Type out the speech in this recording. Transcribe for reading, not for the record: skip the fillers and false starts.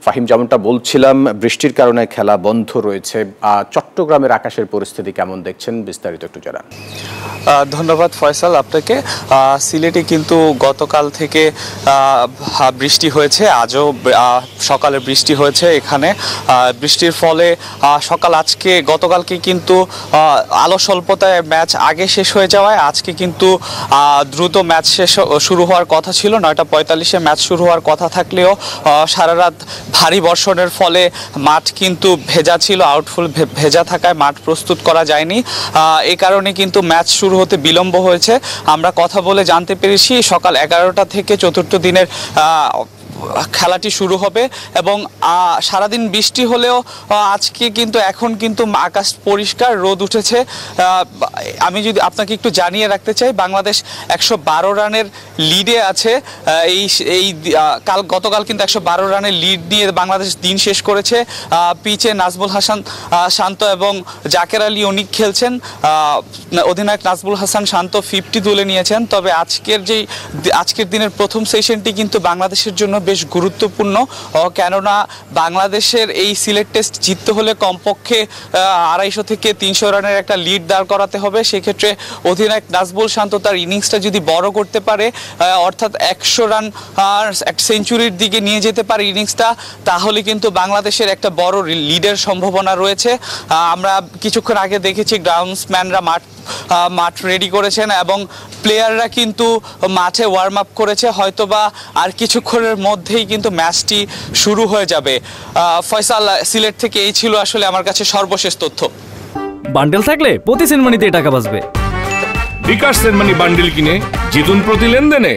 ফাহিম, যেমনটা বলছিলাম বৃষ্টির কারণে খেলা বন্ধ রয়েছে। চট্টগ্রামের আকাশের পরিস্থিতি কেমন দেখছেন, বিস্তারিত একটু জানান। ধন্যবাদ ফয়সাল আপনাকে। সিলেটে কিন্তু গতকাল থেকে বৃষ্টি হয়েছে, আজও সকালে বৃষ্টি হয়েছে। এখানে বৃষ্টির ফলে গতকালকে কিন্তু আলো স্বল্পতায় ম্যাচ আগে শেষ হয়ে যাওয়ায় আজকে কিন্তু দ্রুত ম্যাচ শুরু হওয়ার কথা ছিল। 9:45-এ ম্যাচ শুরু হওয়ার কথা থাকলেও সারা রাত ভারী বর্ষণের ফলে মাঠ কিন্তু ভেজা ছিল। আউটফুল ভেজা থাকায় মাঠ প্রস্তুত করা যায়নি। এই কারণে কিন্তু ম্যাচ শুরু হতে বিলম্ব হয়েছে। আমরা কথা বলে জানতে পেরেছি সকাল 11টা থেকে চতুর্থ দিনের খেলাটি শুরু হবে এবং সারাদিন বৃষ্টি হলেও আজকে কিন্তু এখন কিন্তু আকাশ পরিষ্কার, রোদ উঠেছে। আমি যদি আপনাকে একটু জানিয়ে রাখতে চাই, বাংলাদেশ 112 রানের লিডে আছে। গতকাল কিন্তু 112 রানের লিড নিয়ে বাংলাদেশ দিন শেষ করেছে। পিচে নাজমুল হাসান শান্ত এবং জাকের আলী অনিক খেলছেন। অধিনায়ক নাজমুল হাসান শান্ত 50 তুলে নিয়েছেন। তবে আজকের দিনের প্রথম সেশনটি কিন্তু বাংলাদেশের জন্য বেশ গুরুত্বপূর্ণ, কেননা বাংলাদেশের এই সিলেট টেস্ট জিততে হলে কমপক্ষে 250 থেকে 300 রানের একটা লিড দাঁড় করাতে হবে। সেক্ষেত্রে অধিনায়ক নাজমুল শান্ত তার ইনিংসটা যদি বড় করতে পারে, অর্থাৎ 100 রান সেঞ্চুরির দিকে নিয়ে যেতে পারে ইনিংসটা, তাহলে কিন্তু বাংলাদেশের একটা বড় লিডের সম্ভাবনা রয়েছে। আমরা কিছুক্ষণ আগে দেখেছি গ্রাউন্ডসম্যানরা মাঠ রেডি করেছেন এবং প্লেয়াররা কিন্তু মাঠে ওয়ার্ম আপ করেছে। হয়তোবা আর কিছুক্ষণের মধ্যেই কিন্তু ম্যাচটি শুরু হয়ে যাবে। ফয়সাল, সিলেট থেকে এই ছিল আসলে আমার কাছে সর্বশেষ তথ্য। বান্ডেল থাকলে প্রতি সেনমানিতে টাকা বাঁচবে। বিকাশ সেনমানি বান্ডেল কিনে জিতুন প্রতি লেনদেনে।